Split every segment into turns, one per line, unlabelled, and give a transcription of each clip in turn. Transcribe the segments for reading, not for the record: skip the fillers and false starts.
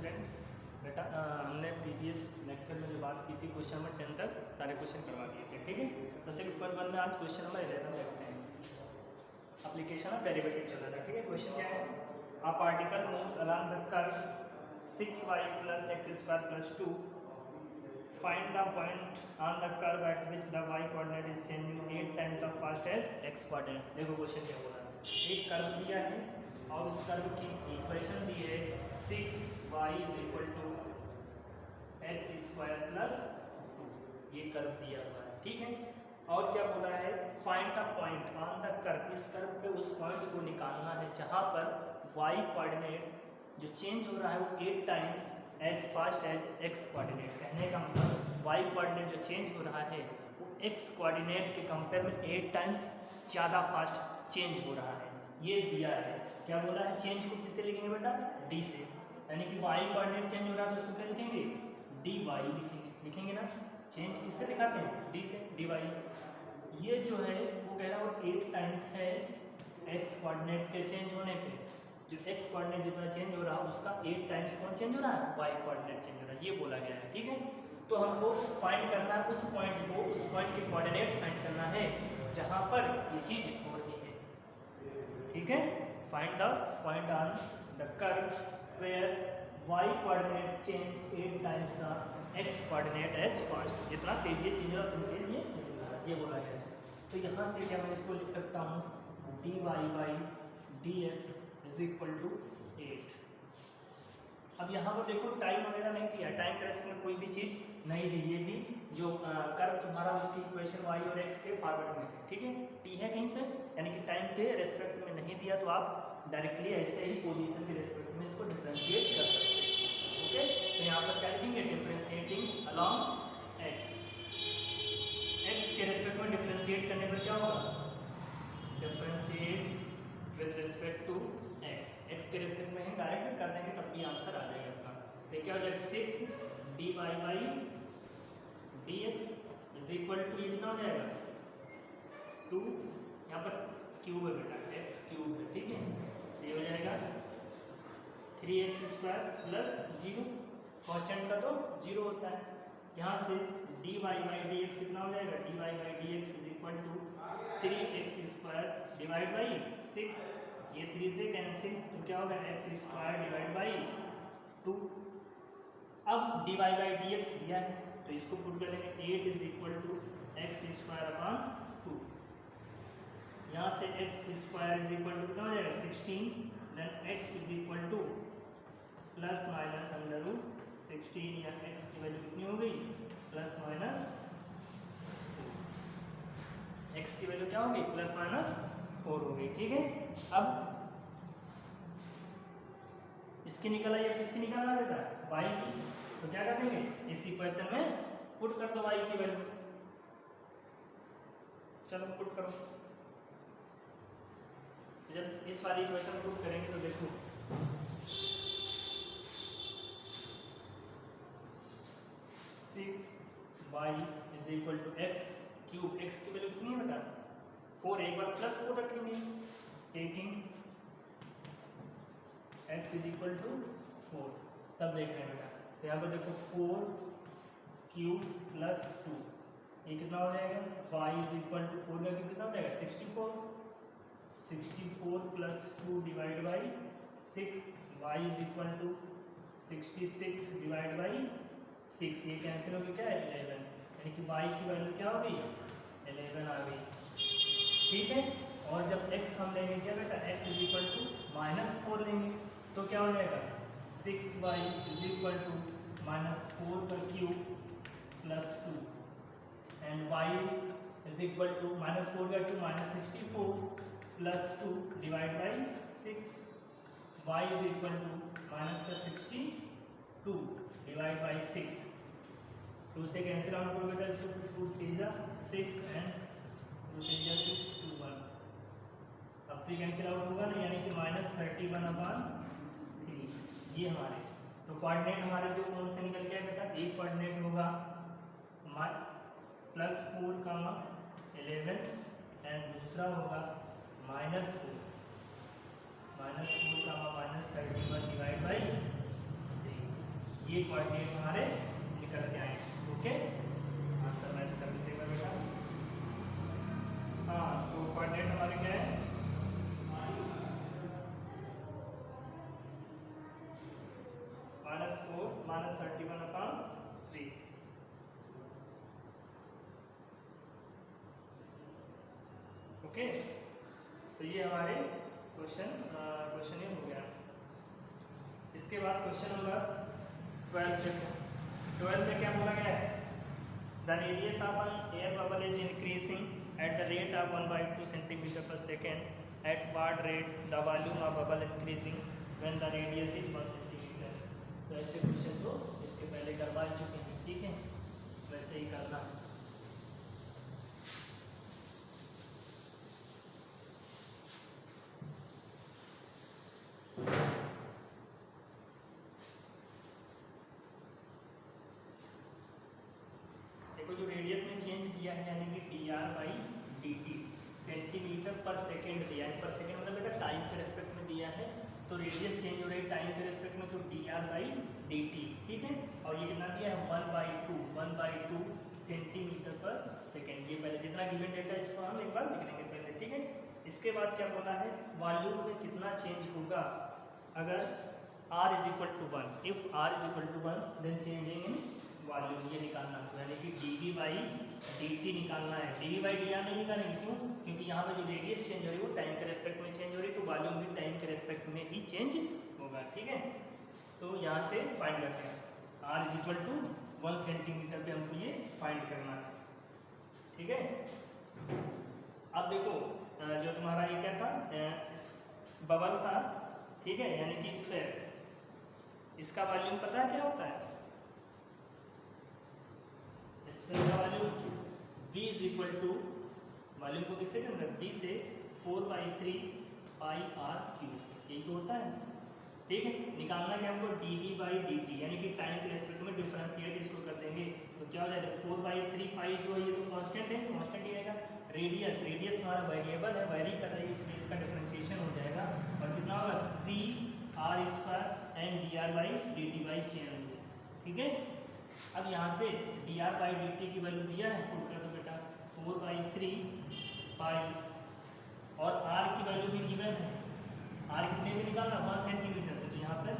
Student, बेटा हमने previous lecture में जो बात की थी क्वेश्चन नंबर 10 तक सारे क्वेश्चन करवा दिए थे, ठीक है। तो 6.1 में आज क्वेश्चन नंबर 11 देखते हैं। एप्लीकेशन ऑफ डेरिवेटिव चल रहा था, ठीक है। क्वेश्चन क्या है? A particle moves along the curve 6y + x² + 2, find the point on the curve at which the y coordinate is changing 8 times the fast as x coordinate. देखो question क्या बोला है, एक कर्व दिया है और उस कर्व की इक्वेशन दी है 6y = x² + 2, ये कर्व दिया हुआ है, ठीक है। और क्या बोला है? Find the point on the curve, इस कर्व पे उस पॉइंट को निकालना है जहां पर y कोऑर्डिनेट जो चेंज हो रहा है वो 8 times as fast as x coordinate. कहने का मतलब y कोऑर्डिनेट जो चेंज हो रहा है वो x कोऑर्डिनेट के कंपेयर में 8 टाइम्स ज़्यादा फास्ट चेंज हो रहा है, ये दिया है। क्या बोला है? चेंज को किससे लिखेंगे बेटा? d से, यानी कि y कोऑर्डिनेट चेंज हो रहा है तो उसको क्या लिखेंगे? dy लिखेंगे ना। चेंज किससे दिखाते हैं? d से, dy। ये जो है वो कह रहा है वो 8 टाइम्स है x कोऑर्डिनेट के चेंज होने पे। जो x कोऑर्डिनेट जितना चेंज हो रहा है उसका 8 टाइम्स कौन चेंज हो रहा है? y कोऑर्डिनेट चेंज हो रहा है, ये बोला गया है, ठीक है। तो हमको फाइंड करना है उस पॉइंट को, उस पॉइंट के कोऑर्डिनेट फाइंड करना है जहां पर ये चीज हो रही है, ठीक है। Find the point on the curve where y coordinate change 8 times the x coordinate as fast, जितना तेजी चेंज हो रहा है उतनी तेजी चेंज हो रहा है, ये बोला गया है। तो यहाँ से क्या मैं इसको लिख सकता हूँ? dy/dx = 8। अब यहाँ पर देखो टाइम वगैरह नहीं दिया, टाइम के रेस्पेक्ट में कोई भी चीज़ नहीं दी। ये भी जो कर्व तुम्हारा उसकी इक्वेशन y और x के फॉरवर्ड में है, ठीक है। t है कहीं पे, यानी कि टाइम के रेस्पेक्ट में नहीं दिया तो आप डायरेक्टली ऐसे ही पोजीशन के रेस्पेक्ट में इसको डिफ्रेंशिएट कर सकते हैं, ओके। तो यहाँ पर क्या लिखेंगे? डिफ्रेंशिएटिंग अलॉन्ग x के रेस्पेक्ट में डिफ्रेंशिएट करने पर क्या होगा? Differentiate with respect to x के रेस्पेक्ट में ही डायरेक्ट कर देंगे तब भी आंसर आ जाएगा अपना। तो क्या हो जाएगा? 6 dy/dx = ये कितना हो जाएगा? 2, यहाँ पर क्यूब है बेटा, x³ है, ठीक है। ये हो जाएगा 3x² + 0, कांस्टेंट का तो 0 होता है। यहाँ से dy/dx कितना हो जाएगा? dy/dx = 3x² / 6, ये 3 से कैंसिल तो क्या होगा? x² / 2। अब dy/dx दिया है तो इसको पुट करेंगे 8 = x² / 2। यहाँ से x² कितना हो जाएगा? 16, देन x = ±√16, या x की वैल्यू कितनी हो गई? ±2। x की वैल्यू क्या हो गई? ±4 हो गई, ठीक है। अब इसकी निकल आई, अब किसकी निकालना बेटा? y की। तो क्या करेंगे? इस इक्वेशन में पुट कर दो y की वैल्यू। चलो पुट करो। जब इस वाली इक्वेशन पुट करेंगे तो देखो 6y = x³ x की वैल्यू कितनी है बेटा? 4, एक बार +4 रखेंगे, टेकिंग x = 4, तब देख रहे हैं बेटा। तो यहाँ पर देखो 4³ + 2, ये कितना हो जाएगा? y = 4 का क्यूब कितना हो जाएगा? 64 + 2 / 6, y = 66 / 6, ये कैंसिल हो गया, क्या है? 11, यानी कि y की वैल्यू क्या हो गई? 11 आ गई, ठीक है। और जब x हम लेंगे क्या बेटा? x = -4 लेंगे तो क्या हो जाएगा? 6y = -4 का क्यूब + 2, एंड y = -4 का क्यूब -64 + 2 / 6, y = -62 / 6। 2 से कैंसिल आउट करो बेटा इसको, 2 3 जा 6 एंड 2 3 जा 6, 2 1। अब तो कैंसिल आउट होगा ना, यानी कि -31/3 ये हमारे। तो कोऑर्डिनेट हमारे जो कौन से निकल गया बेटा? एक कोऑर्डिनेट होगा +4, 11, एंड दूसरा होगा -4, -31 / 3। ये कोऑर्डिनेट हमारे निकल के आए। ओके, आंसर मैच कर दीजिएगा बेटा। हाँ, तो कोऑर्डिनेट हमारे क्या है, -4 -31/3। ओके, तो ये हमारे क्वेश्चन ये हो गया। इसके बाद क्वेश्चन नंबर 12 में क्या बोला गया है, the radius of an air bubble is increasing at the rate of 1/2 centimetre पर second. At what rate the volume of bubble increasing when the radius is 1 centimetre. तो ऐसे क्वेश्चन तो इसके पहले करवा चुके हैं, ठीक है, वैसे ही करना है। जो रेडियस में चेंज दिया है यानी कि dr/dt सेंटीमीटर पर सेकेंड दिया है, पर सेकेंड मतलब बेटा टाइम के रेस्पेक्ट में दिया है, तो रेडियस चेंज हो रही है टाइम के रेस्पेक्ट में, तो dr/dt, ठीक है। और ये कितना दिया है 1/2 सेंटीमीटर पर सेकेंड। ये पहले जितना गिवन डेटा इसको हम एक बार लिख लेंगे पहले, ठीक है। इसके बाद क्या बोला है, वॉल्यूम में कितना चेंज होगा अगर r = 1, if r = 1 then changing in volume, ये निकालना है, यानी कि dv/dt निकालना है। dv/dr नहीं निकालेंगे, क्यों, क्योंकि यहाँ पे जो रेडियस चेंज हो रही है वो टाइम के रेस्पेक्ट में चेंज हो रही है, तो वॉल्यूम भी टाइम के रेस्पेक्ट में ही चेंज होगा, ठीक है। तो यहाँ से फाइंड करते हैं, r = 1 सेंटीमीटर पे हमको ये फाइंड करना है, ठीक है। अब देखो जो तुम्हारा ये क्या था, बबल था, ठीक है, यानी कि स्फीयर, इसका वॉल्यूम पता है क्या होता है, स्फीयर का वॉल्यूम V = वॉल्यूम को किससे कम करते हैं, V से 4/3 πr3, यही तो होता है, ठीक है। निकालना क्या हमको dv/dt, यानी कि टाइम के रेस्पेक्ट में डिफरेंशिएट इसको कर देंगे, तो क्या हो जाएगा 4/3 पाई जो है ये तो कांस्टेंट है, कांस्टेंट ही रहेगा। रेडियस हमारा वेरिएबल है, वेरी कर रही है, इसलिए इसका डिफरेंशिएशन हो जाएगा, और कितना होगा 3r² एंड dr/dt चेंज, ठीक है। अब यहाँ से dr/dt की वैल्यू दिया है, पुट कर दो बेटा 4/3 पाई, और r की वैल्यू भी गिवन है, r कितने में निकालना 1 सेंटीमीटर से, तो यहाँ पर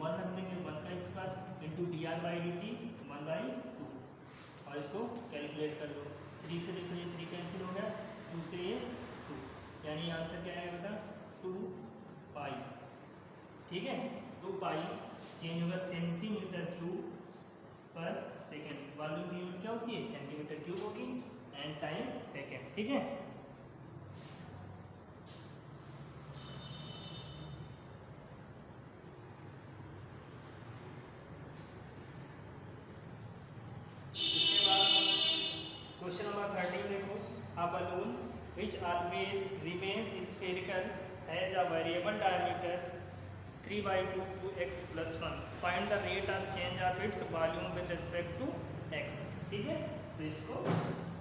1 रख देंगे, 1 का स्क्वायर इंटू dr/dt 1/2, और इसको कैलकुलेट कर लो, 3 से देखो ये 3 कैंसिल हो गया, 2 से ये 2, यानी आंसर क्या आएगा बेटा 2 पाई, ठीक है। 2 पाई चेंज होगा सेंटीमीटर क्यूब पर सेकेंड, वॉल्यूम की यूनिट क्या होती है, सेंटीमीटर क्यूब होगी, एंड टाइम सेकेंड, ठीक है। इसके बाद क्वेश्चन नंबर 13 देखो, a balloon which always remains spherical has a variable diameter 3/2 to x + 1, find the rate of change of its volume with respect to x, ठीक है। तो इसको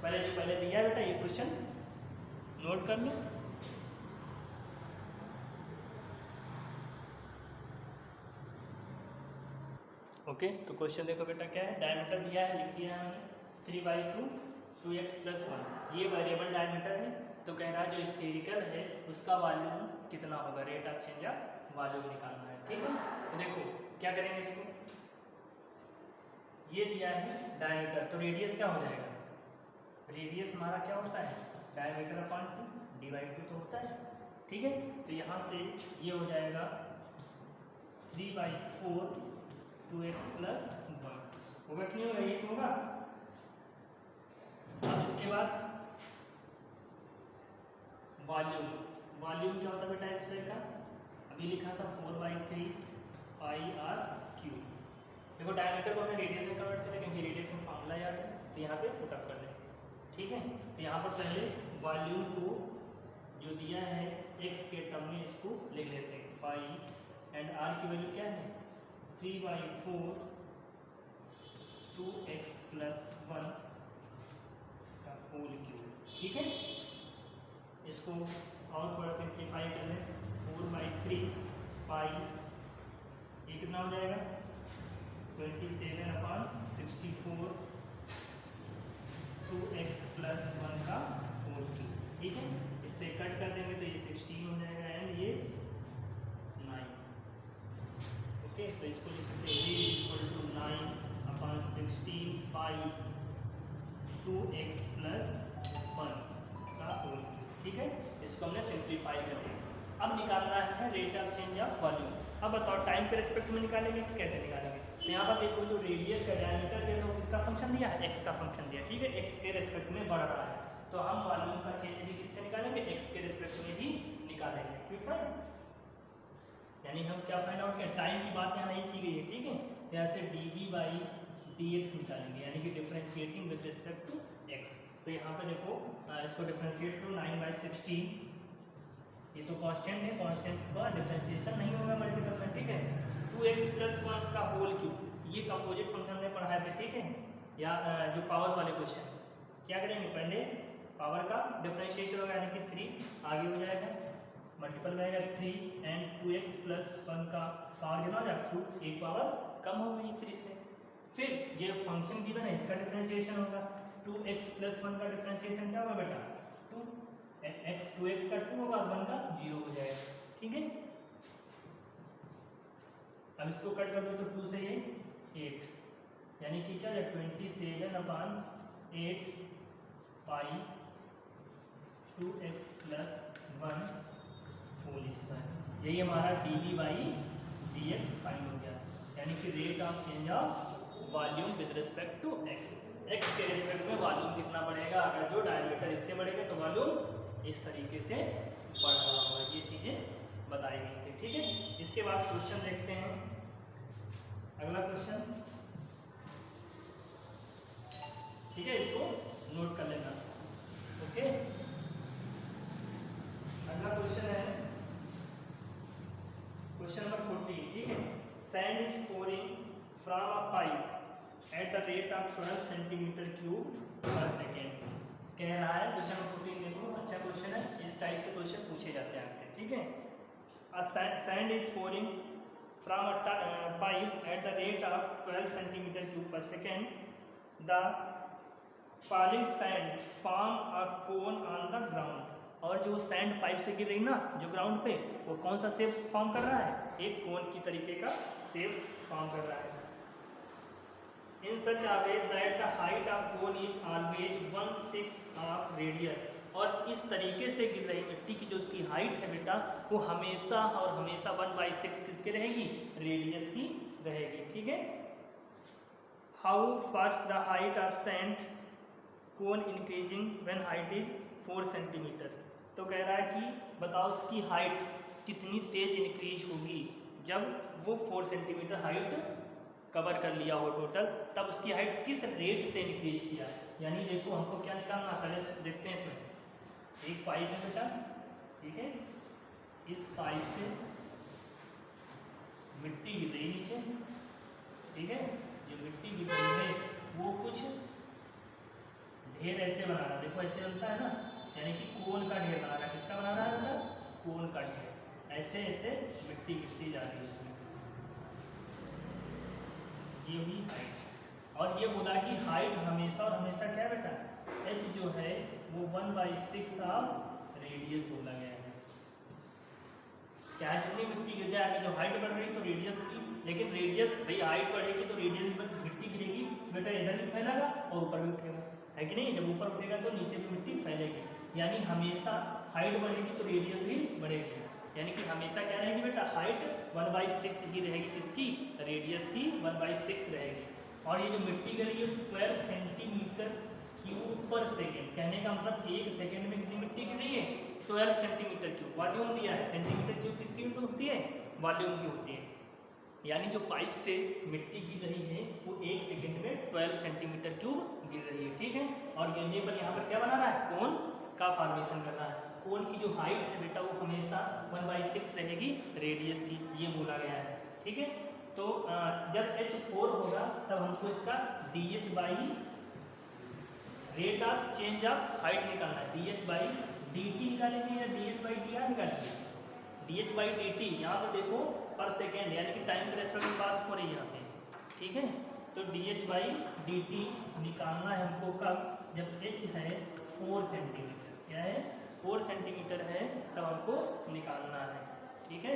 पहले दिया है बेटा, ये क्वेश्चन नोट कर लो। ओके, तो क्वेश्चन देखो बेटा क्या है, डायमीटर दिया है, लिख दिया है हमने 3/2 to x + 1, ये वेरिएबल डायमीटर है, तो कह रहा है जो स्फेरिकल है उसका वॉल्यूम कितना होगा, rate of change of volume निकालना है, ठीक है। तो देखो क्या करेंगे, इसको ये दिया है डायमीटर, तो रेडियस क्या हो जाएगा, रेडियस हमारा क्या होता है डायमीटर/2 / 2 तो होता है, ठीक है। तो यहाँ से ये हो जाएगा 3/4 2x + 1 होगा कि नहीं होगा, ये होगा। अब इसके बाद वॉल्यूम क्या होता है बेटा स्फीयर का, अभी लिखा था 4/3 πr3, देखो डायमीटर को हमने रेडियस में कन्वर्ट कर दिया, क्योंकि रेडियस में फॉर्मूला याद है, तो यहाँ पे पुट अप कर दें, ठीक है। तो यहाँ पर पहले वॉल्यूम को जो दिया है x के टर्म में इसको लिख लेते हैं, पाई, एंड r की वैल्यू क्या है 3/4 2x + 1 का होल क्यूब, ठीक है। इसको और थोड़ा सिंप्लीफाई कर लें, 4/3 पाई, ये कितना हो जाएगा 27/64 2x + 1 का होल क्यूब। ठीक है, इससे कट कर देंगे तो ये 16 हो जाएगा एंड ये 9। ओके, तो इसको लिख सकते हैं ये इक्वल टू 9/16 पाई 2x + 1 का होल क्यूब। ठीक है, इसको हमने सिंप्लीफाई कर दिया। अब निकालना है rate of change of volume. अब बताओ टाइम के रिस्पेक्ट में निकालेंगे तो कैसे निकालेंगे? तो यहाँ पर देखो जो रेडियस का डायमीटर है वो किसका फंक्शन दिया है, एक्स का फंक्शन दिया। ठीक है, एक्स के रिस्पेक्ट में बढ़ रहा है तो हम वॉल्यूम का चेंज भी किससे निकालेंगे, एक्स के रिस्पेक्ट में ही निकालेंगे। ठीक है, यानी हम क्या फाइंड आउट करें, टाइम की बात यहाँ नहीं की गई है। ठीक है, यहाँ से dv/dx निकालेंगे यानी कि differentiating with respect to x. तो यहाँ पे देखो इसको डिफरेंशिएट करो 9/16, ये तो कांस्टेंट है, कांस्टेंट का डिफरेंशिएशन नहीं होगा मल्टीपल में। ठीक है, 2x + 1 का होल क्यूब, ये कंपोजिट फंक्शन में पढ़ाए थे। ठीक है, या जो पावर वाले क्वेश्चन क्या करेंगे, पहले पावर का डिफरेंशिएशन होगा यानी कि 3 आगे हो जाएगा, मल्टीपल में आएगा 3 एंड 2x + 1 का पावर कितना हो जाएगा 2, एक पावर कम हो गई 3 से। फिर जो फंक्शन गिवन है इसका डिफरेंशिएशन होगा, 2x + 1 का डिफरेंशिएशन क्या होगा बेटा 2 x, 2x का 2 होगा, 1 का 0 हो जाएगा। ठीक है, अब इसको कट कर दो तो 2 से ये 8 यानी कि क्या है 27/8 पाई 2x + 1 होल स्क्वायर। यही हमारा dv/dx फाइंड हो गया, यानी कि rate of change of volume with respect to x. X के रिस्पेक्ट में वॉल्यूम कितना बढ़ेगा, अगर जो डायमीटर इससे बढ़ेगा तो वॉल्यूम इस तरीके से बढ़ रहा होगा। ये चीज़ें बताई गई थी। ठीक है, इसके बाद क्वेश्चन देखते हैं, अगला क्वेश्चन। ठीक है, इसको नोट कर लेना। ओके, अगला क्वेश्चन है क्वेश्चन नंबर 14। ठीक है, sand is pouring from a pipe eight the rate of 12 cm3/s। कह रहा है क्वेश्चन नंबर 14, देखो अच्छा क्वेश्चन है, इस टाइप से क्वेश्चन पूछे जाते हैं आपके। ठीक है, sand is pouring from a pipe eight the rate of 12 cm3/s। The falling sand form a cone on the ground. और जो सैंड पाइप से गिर रही ना जो ग्राउंड पे, वो कौन सा शेप फॉर्म कर रहा है, एक कोन की तरीके का शेप फॉर्म कर रहा है। In such a way that the height of cone is always 1/6 of radius. और इस तरीके से गिर रही मिट्टी की जो उसकी हाइट है बेटा, वो हमेशा और हमेशा 1/6 किसके रहेगी, रेडियस की रहेगी। ठीक है, how fast the height of sand cone increasing when height is 4 cm। तो कह रहा है कि बताओ उसकी हाइट कितनी तेज इंक्रीज होगी जब वो 4 cm हाइट कवर कर लिया हो टोटल, तब उसकी हाइट किस रेट से इंक्रीज किया। यानी देखो हमको क्या निकालना, पहले देखते हैं इसमें एक पाइप है बेटा। ठीक है, इस पाइप से मिट्टी गिर रही नीचे। ठीक है, ये मिट्टी गिर रही है वो कुछ ढेर ऐसे बना रहा है, देखो ऐसे बनता है ना, यानी कि कोन का ढेर बना रहा है। किसका बना रहा है बेटा, कोन का ढेर। ऐसे ऐसे मिट्टी गिरती जा रही है इसमें, ये हुई हाइट। और ये बोला कि हाइट हमेशा और हमेशा क्या बेटा, h जो है वो 1/6 ऑफ रेडियस बोला गया है। चाहे जितनी मिट्टी गिर जाए, जो हाइट बढ़ रही तो रेडियस की, लेकिन रेडियस भाई हाइट बढ़ेगी तो रेडियस में मिट्टी गिरेगी बेटा, इधर भी फैलेगा और ऊपर भी उठेगा, है कि नहीं। जब ऊपर उठेगा तो नीचे भी मिट्टी फैलेगी, यानी हमेशा हाइट बढ़ेगी तो रेडियस भी बढ़ेगी। यानी कि हमेशा क्या रहेगी बेटा, हाइट 1/6 ही रहेगी, किसकी, रेडियस की 1/6 रहेगी। और ये जो मिट्टी गिर रही है 12 cm3/s। कहने का मतलब 1 सेकेंड में कितनी मिट्टी गिर रही है, 12 cm3। वॉल्यूम दिया है, सेंटीमीटर क्यूब किसकी होती है, वॉल्यूम की होती है। यानी जो पाइप से मिट्टी गिर रही है वो 1 सेकेंड में 12 cm3 गिर रही है। ठीक है, और गिरने पर यहाँ पर क्या बना रहा है, कोन का फॉर्मेशन कर रहा है। कोन की जो हाइट है बेटा वो हमेशा 1/6 रहेगी रेडियस की, ये बोला गया है। ठीक है, तो जब h 4 होगा तब हमको इसका dh/रेट ऑफ चेंज ऑफ हाइट निकालना है। dh/dt निकालेंगे या dh/dr निकालेंगे, dh/dt। यहाँ पे देखो पर सेकेंड, यानी कि टाइम के रेस्पेक्ट में बात हो रही है यहाँ पे। ठीक है। तो dh/dt निकालना है हमको कब, जब h है 4 सेंटीमीटर, क्या है 4 सेंटीमीटर है, तब हमको निकालना है, ठीक है।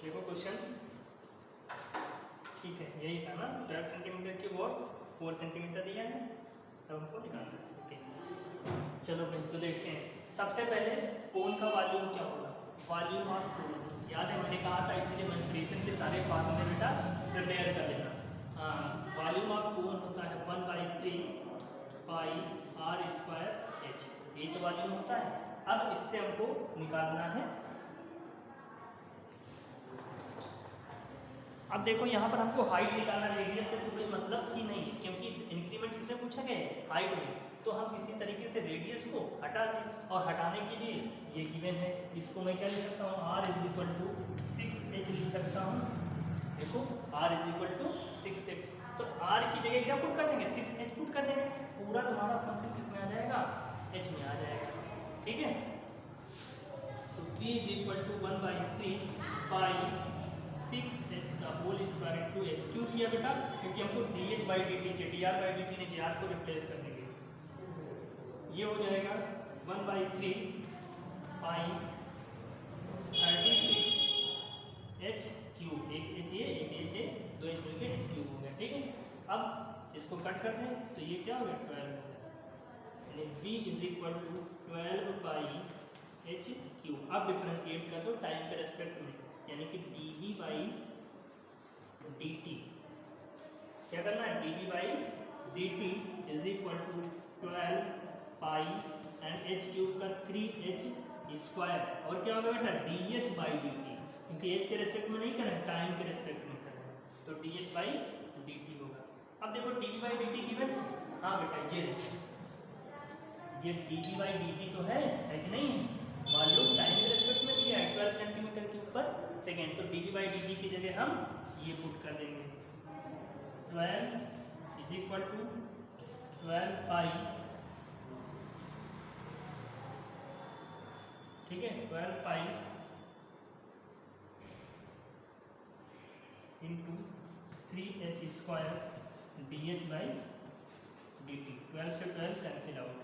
देखो क्वेश्चन, ठीक है यही था ना, 12 सेंटीमीटर की और 4 सेंटीमीटर दिया है, तब हमको निकालना है, ओके। चलो भाई तो देखते हैं, सबसे पहले कोन का वॉल्यूम क्या होगा, वॉल्यूम ऑफ कोन, याद है मैंने कहा था, इसीलिए मेंसुरेशन के सारे फार्मूले बेटा प्रिपेयर कर लेना। हाँ, वॉल्यूम ऑफ कोन होता है 1/3 पाई r² h, ये तो वॉल्यूम होता है। अब इससे हमको निकालना है, अब देखो यहाँ पर हमको हाइट निकालना, रेडियस से तो कोई मतलब ही नहीं, क्योंकि इंक्रीमेंट किसमें पूछा गया है, हाइट में। तो हम इसी तरीके से रेडियस को हटा दें, और हटाने के लिए ये गिवन है, इसको मैं क्या लिख सकता हूँ, r = 6h लिख सकता हूँ। देखो r = 6h, तो r की जगह क्या पुट कर देंगे, 6h पुट कर देंगे, पूरा तुम्हारा फंक्शन किसमें आ जाएगा, h में आ जाएगा, ठीक है। तो 3 = 1/3 पाई 6h का होल स्क्वायर इंटू h, क्यों किया बेटा, क्योंकि हमको dh/dt चाहिए, dr/dt ने j को रिप्लेस कर देंगे, ये हो जाएगा 1/3 पाई 36h³, एक h ये एक h है, दो h मिलकर h³ हो गया, ठीक है। अब इसको कट कर दें तो ये क्या हो गया 12 हो गया, यानी v = 12/h³। अब डिफरेंशिएट कर दो टाइम के रेस्पेक्ट में, यानी कि dv/dt, क्या करना है, dv/dt = 12 पाई एंड h³ का 3h², और क्या होगा बेटा dh/dt, क्योंकि h के रेस्पेक्ट में नहीं करना है, टाइम के रेस्पेक्ट में करना है, तो dh/dt होगा। अब देखो dv/dt गिवन है, हाँ बेटा ये dv/dt तो है कि नहीं है, वॉल्यूम टाइम के रेस्पेक्ट में दिया है 12 सेंटीमीटर के ऊपर सेकेंड, तो dv/dt की जगह हम ये पुट कर देंगे, 12 = 12 पाई, ठीक है, 12 पाई इंटू 3h² dh/dt, 12 से 12 कैंसिल आउट,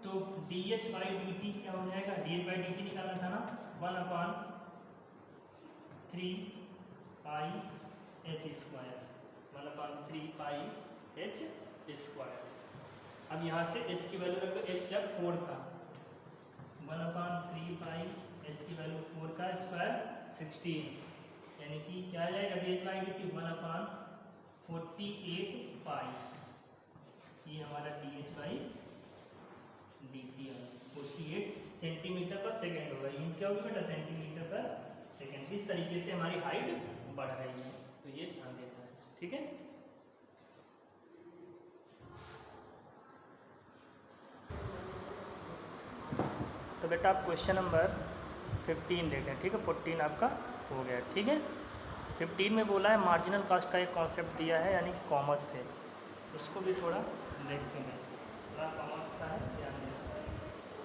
तो dh/dt क्या हो जाएगा, dh/dt निकालना था ना, 1/3 पाई h², 1/3 पाई h²। अब यहाँ से h की वैल्यू रखो, h जब 4 था, 1/3 पाई h की वैल्यू 4 का स्क्वायर 16, यानी कि क्या आ जाएगा dh/dt 1/48 पाई, ये हमारा dh/dt 48 सेंटीमीटर पर सेकेंड होगा, यूनिट क्या होगी बेटा, सेंटीमीटर पर सेकेंड। इस तरीके से हमारी हाइट बढ़ रही है, तो ये ध्यान देना है, ठीक है। तो बेटा आप क्वेश्चन नंबर 15 देखें, ठीक है, 14 आपका हो गया, ठीक है। 15 में बोला है मार्जिनल कास्ट का एक कॉन्सेप्ट दिया है, यानी कि कॉमर्स से, उसको भी थोड़ा देखते हैं, थोड़ा कॉमर्स का है, ध्यान दें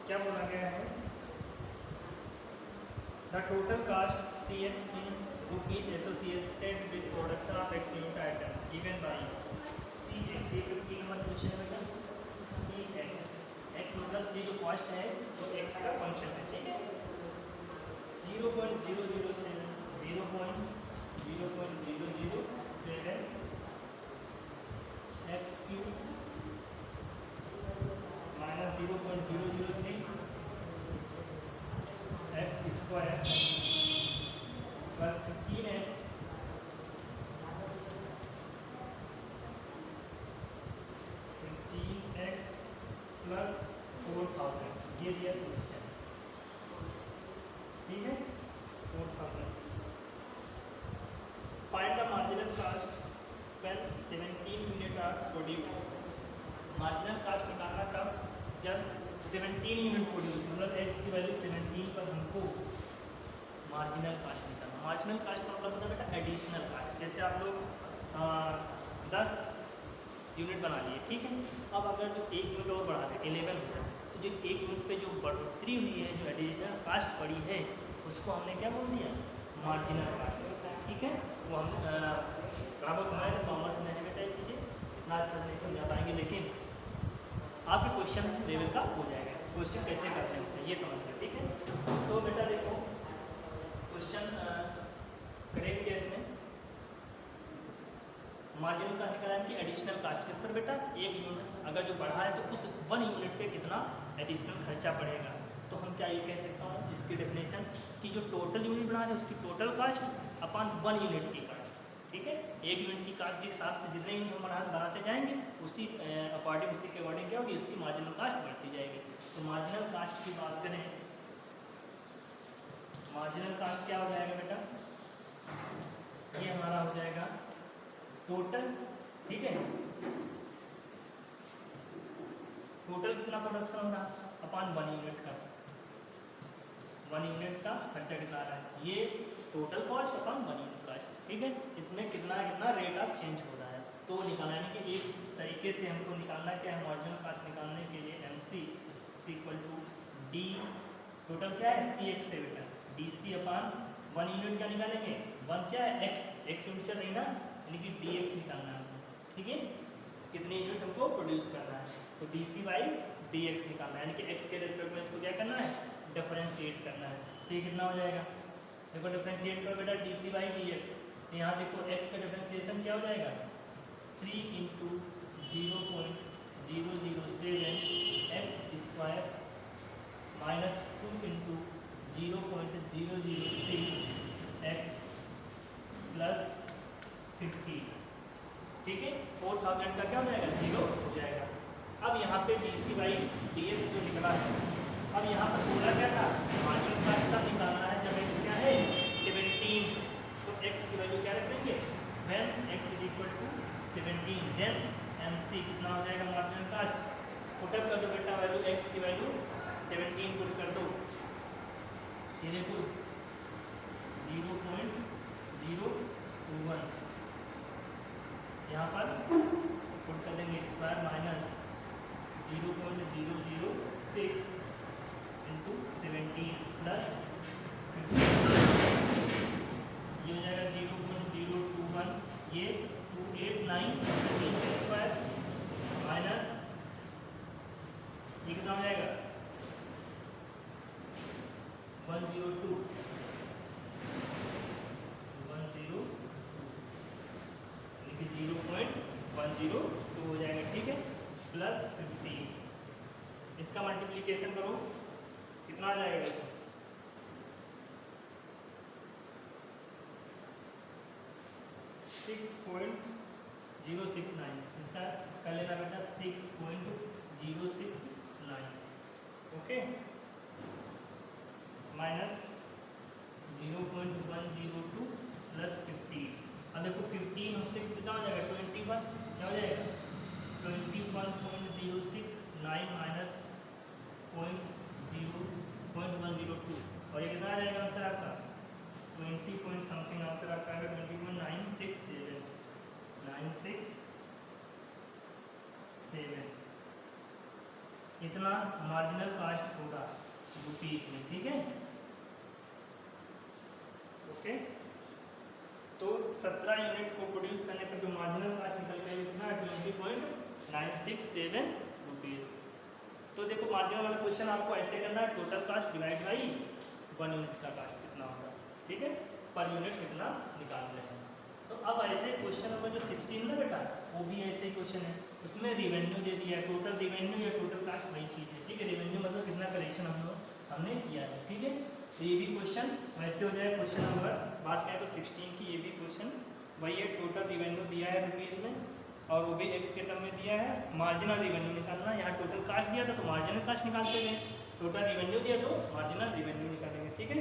क्या बोला गया है, the total cast CX in rupees associated with production of X unit item given by CX, ये 15 नंबर क्वेश्चन है बेटा, CX, X मतलब C जो कॉस्ट है वो X का फंक्शन है, ठीक है, 0.007 x³ minus 0.003 x² plus 15x plus 4000, ये दिया क्वेश्चन, ठीक है, 4000। Find the marginal cost when 17 unit are produce, marginal cost निकालना कब, जब 17 यूनिट प्रोड्यूस, मतलब x की वैल्यू 17 पर हमको मार्जिनल कास्ट निकालना। मार्जिनल कास्ट का मतलब होता है बेटा एडिशनल कास्ट, जैसे आप लोग 10 यूनिट बना लिए, ठीक है, अब अगर जो 1 यूनिट और बढ़ा दें 11 हो जाए, तो जो 1 यूनिट पे जो बढ़ोतरी हुई है, जो एडिशनल कास्ट पड़ी है, उसको हमने क्या बोल दिया, मार्जिनल कास्ट। ठीक है, वो हम बराबर समझ कॉमर्स में है बेटा, ये चीज़ें इतना अच्छा से नहीं समझा पाएंगे, लेकिन आपके क्वेश्चन लेवल का हो जाएगा, क्वेश्चन कैसे करते हैं ये समझना। ठीक है, तो बेटा देखो क्वेश्चन करेंगे क्या इसमें, मार्जिनल कास्ट निकालने की एडिशनल कास्ट किस पर बेटा, 1 यूनिट अगर जो बढ़ा है तो उस 1 यूनिट पे कितना एडिशनल खर्चा पड़ेगा। तो हम क्या ये कह सकता हूँ इसकी डेफिनेशन कि जो टोटल यूनिट बना है उसकी टोटल कास्ट अपॉन 1 यूनिट की कास्ट। ठीक है, 1 यूनिट की कास्ट जिस हिसाब से जितने यूनिट हम बनाते जाएंगे उसी अकॉर्डिंग, उसी के अकॉर्डिंग क्या होगी, उसकी मार्जिनल कास्ट बढ़ती जाएगी। तो मार्जिनल कास्ट की बात करें, मार्जिनल कास्ट क्या हो जाएगा बेटा, ये हमारा हो जाएगा टोटल। ठीक है, टोटल कितना प्रोडक्शन हो रहा है अपॉन 1 यूनिट का, 1 यूनिट का खर्चा कितना आ रहा है, ये total cost upon 1 unit cost. ठीक है, इसमें कितना कितना रेट ऑफ चेंज हो रहा है, तो निकालने के एक तरीके से हमको निकालना क्या है, मार्जिनल कास्ट निकालने के लिए MC equal to d, total क्या है CX से बेटा, DC अपॉन 1 यूनिट क्या निकालेंगे, 1 क्या है X यूनिट चल रही ना, यानी कि DX निकालना है हमको। ठीक है, कितनी यूनिट हमको प्रोड्यूस करना है, तो DC बाई DX निकालना है, यानी कि X के रेस्पेक्ट में इसको क्या करना है, डिफरेंशिएट करना है। तो ये कितना हो जाएगा, देखो डिफरेंशिएट करो बेटा DC बाई DX, तो यहाँ देखो X का डिफरेंशिएशन क्या हो जाएगा, 3 into 0.007 x square minus 2 into 0.003 x plus 50। ठीक है, 4000 का क्या हो जाएगा, 0 हो जाएगा। अब यहाँ पे DC बाई DX जो निकला है, अब यहाँ पर बोला क्या था, मार्जिनल कास्ट तब निकालना है जब x क्या है 17, तो x की वैल्यू क्या रखेंगे, when x is equal to 17, then MC कितना हो जाएगा मार्जिनल कास्ट, पुटअप कर दो बेटा वैल्यू, x की वैल्यू 17 पुट कर दो, ये देखो 0.021, यहाँ पर पुट कर देंगे स्क्वायर माइनस 0.006 इंटू 17 प्लस 50, ये हो जाएगा 0.021, ये 289 स्क्वायर माइनस ये कितना हो जाएगा 102 यानी कि 0.102 हो जाएगा। ठीक है, प्लस 50, इसका मल्टीप्लीकेशन करो कितना आ जाएगा, 6.069, इसका कर लेना बेटा 6.069, ओके, माइनस 0.102 प्लस 50। अब देखो 15 और 6 कितना हो जाएगा 21, क्या हो जाएगा 21.069 माइनस 0.102, और ये कितना आ जाएगा आंसर आपका 20 पॉइंट समथिंग, आंसर आपका आएगा 20.967 इतना मार्जिनल कास्ट होगा रुपीज में। ठीक है, ओके, तो 17 यूनिट को प्रोड्यूस करने पर जो मार्जिनल कास्ट निकल गया कितना 20.967 रुपीज़। तो देखो मार्जिनल वाला क्वेश्चन आपको ऐसे करना है, total caste divide by 1 unit का कास्ट कितना होगा। ठीक है, पर यूनिट कितना निकाल रहे हैं। तो अब ऐसे क्वेश्चन नंबर जो 16 ना बेटा, वो भी ऐसे ही क्वेश्चन है, उसमें रिवेन्यू दे दिया है, टोटल रिवेन्यू या टोटल कास्ट वही चीज़ है। ठीक है, रिवेन्यू मतलब कितना कलेक्शन हमने किया है। ठीक है, तो ये भी क्वेश्चन वैसे हो जाए, क्वेश्चन नंबर बात करें तो 16 की, ये भी क्वेश्चन वही है, टोटल रिवेन्यू दिया है रुपीज़ में और वो भी एक्स के टर्म में दिया है, मार्जिनल रिवेन्यू निकालना, यहाँ टोटल कास्ट दिया था तो मार्जिनल कास्ट निकालते हैं, टोटल रिवेन्यू दिया तो मार्जिनल रिवेन्यू निकालेंगे। ठीक है,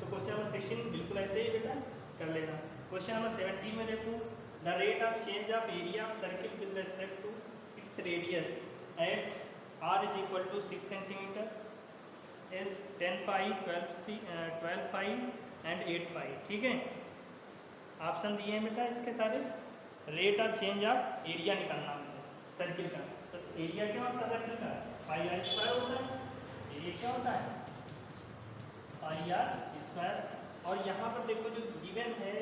तो क्वेश्चन नंबर 16 बिल्कुल ऐसे ही बेटा कर लेना। क्वेश्चन नंबर 17 में देखो, the rate of change of area of circle with respect to its radius at r is equal to 6 centimetre is 10 pi 12 pi and 8 pi. ठीक है, ऑप्शन दिए हैं बेटा इसके सारे, rate of change of area निकालना हमको सर्किल का, तो एरिया क्या होता है सर्कल का, पाई आर स्क्वायर होता है। एरिया क्या होता है, पाई आर स्क्वायर। और यहाँ पर देखो जो गिवन है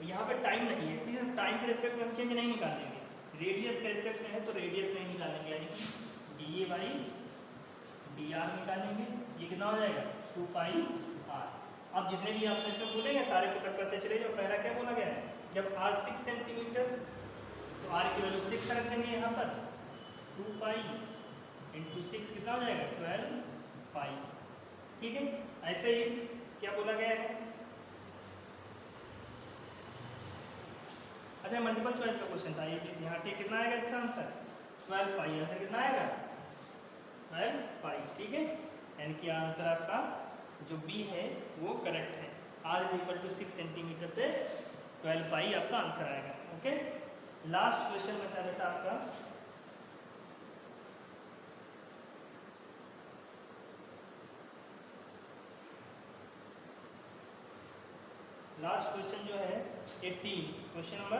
यहाँ पे टाइम नहीं है, ठीक है, टाइम के रिस्पेक्ट में हम चेंज नहीं निकालेंगे, रेडियस के रिस्पेक्ट में है तो रेडियस में ही निकालेंगे, यानी कि D A by D R निकालेंगे। ये कितना हो जाएगा 2 पाई आर। अब जितने भी आपसे इसमें बोलेंगे सारे को कट करते चले जाओ। पहला क्या बोला गया है, जब आर 6 सेंटीमीटर तो आर की वैल्यू 6 रख देंगे यहाँ पर, 2 पाई इंटू 6 कितना हो जाएगा 12 पाई। ठीक है, ऐसे ही क्या बोला गया है, अच्छा मल्टीपल चॉइस का क्वेश्चन था ये भी, यहाँ ठीक कितना आएगा इसका आंसर 12 पाई, आंसर कितना आएगा 12 पाई। ठीक है, यानी कि आंसर आपका जो बी है वो करेक्ट है। R is equal to 6 centimetre पे 12 पाई आपका आंसर आएगा। ओके, लास्ट क्वेश्चन बचा बेटा आपका, लास्ट क्वेश्चन जो है 18, क्वेश्चन नंबर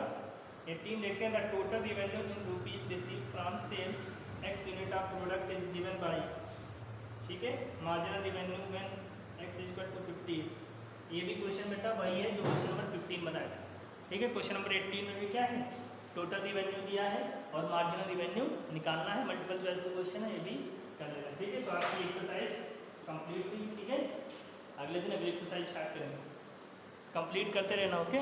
18 देखते हैं। The total revenue in rupees receive from sale x unit of product is given by, ठीक है, marginal revenue when x is equal to 15। ये भी क्वेश्चन बेटा वही है जो क्वेश्चन नंबर 15 बनाया था। ठीक है, क्वेश्चन नंबर 18 में भी क्या है, टोटल रेवेन्यू दिया है और मार्जिनल रेवेन्यू निकालना है, मल्टीपल चॉइस का क्वेश्चन है, ये भी कर लेना। ठीक है, तो आपकी एक्सरसाइज कंप्लीट हुई। ठीक है, अगले दिन अगली एक्सरसाइज स्टार्ट करेंगे, कंप्लीट करते रहना। ओके।